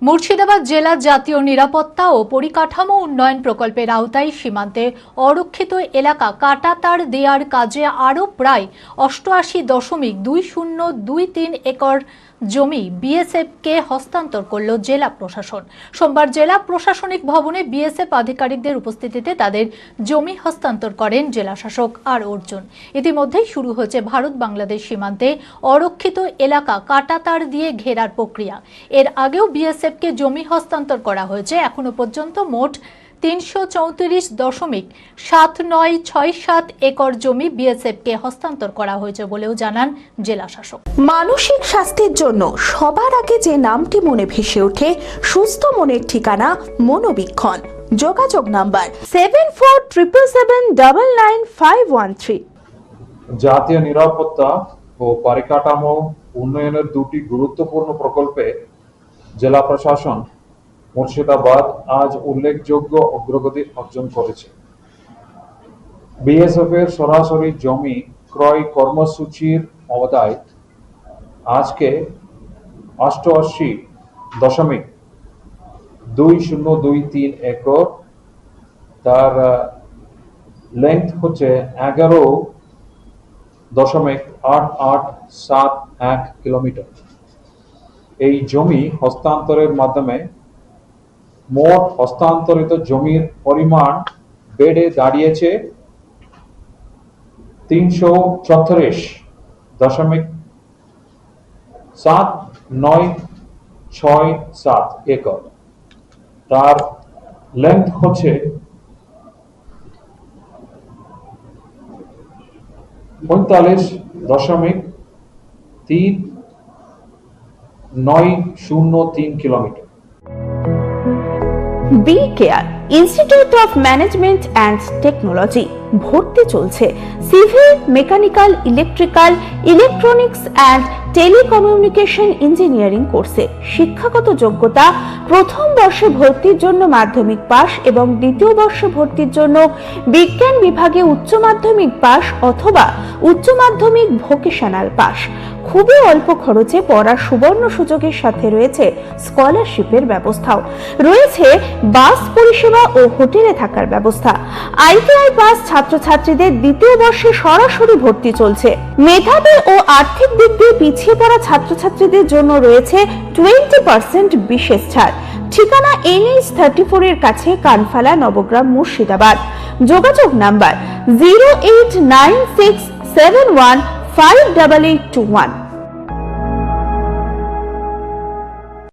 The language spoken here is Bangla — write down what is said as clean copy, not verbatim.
মুর্শিদাবাদ জেলা জাতীয় নিরাপত্তা ও পরিকাঠামো উন্নয়ন প্রকল্পের আওতায় সীমান্তে অরক্ষিত এলাকা কাঁটাতার দেওয়ার কাজে আরও প্রায় 88.2023 একর জমি বিএসএফকে হস্তান্তর করল জেলা প্রশাসন। সোমবার জেলা প্রশাসনিক ভবনে বিএসএফ আধিকারিকদের উপস্থিতিতে তাদের জমি হস্তান্তর করেন জেলা শাসক আর অর্জুন। ইতিমধ্যেই শুরু হয়েছে ভারত বাংলাদেশ সীমান্তে অরক্ষিত এলাকা কাঁটাতার দিয়ে ঘেরার প্রক্রিয়া। এর আগেও বিএসএফকে জমি হস্তান্তর করা হয়েছে। এখনো পর্যন্ত মোট 334.7967 একর জমি বিএসএফকে হস্তান্তর করা হয়েছে বলেও জানান জেলা শাসক। মানসিক স্বাস্থ্যের জন্য সবার আগে যে নামটি মনে ভেসে ওঠে সুস্থ মনের ঠিকানা মনোবীক্ষণ। যোগাযোগ নাম্বার 7477799513। জাতীয় নিরাপত্তা ও পরিকাঠামো উন্নয়নের দুটি গুরুত্বপূর্ণ প্রকল্পে জেলা প্রশাসন মুর্শিদাবাদ আজ উল্লেখযোগ্য অগ্রগতি অর্জন করেছে। বিএসএফ এর সরাসরি জমি ক্রয় কর্মসূচির আওতায় আজকে 88.2023 একর, তার লেন্থ হচ্ছে 11.8871 কিলোমিটার। এই জমি হস্তান্তরের মাধ্যমে মোট হস্তান্তরিত জমির পরিমাণ বেড়ে দাঁড়িয়েছে 334.7967 একর। তার লেন্থ হচ্ছে 45.3903 kilometre. B care institute of management and technology ভর্তি চলছে civil, mechanical, electrical, electronics and telecommunication engineering কোর্সে। শিক্ষাগত যোগ্যতা প্রথম বর্ষে ভর্তির জন্য মাধ্যমিক পাস এবং দ্বিতীয় বর্ষে ভর্তির জন্য বিজ্ঞান বিভাগে উচ্চ মাধ্যমিক পাস অথবা উচ্চ মাধ্যমিক ভোকেশনাল পাস। খুবই অল্প খরচে পড়ার সুবর্ণ সুযোগের সাথে রয়েছে স্কলারশিপের ব্যবস্থাও। রয়েছে বাস পরিষেবা ও হোটেলে থাকার ব্যবস্থা। আইটিআই পাস ছাত্রছাত্রীদের দ্বিতীয় বর্ষে সরাসরি ভর্তি চলছে। মেধাবী ও আর্থিক দিক দিয়ে পিছিয়ে পড়া ছাত্রছাত্রীদের জন্য রয়েছে 20% বিশেষ ছাড়। ঠিকানা NH 34 এর কাছে, কানফালা, নবগ্রাম, মুর্শিদাবাদ। যোগাযোগ নাম্বার 0896715881।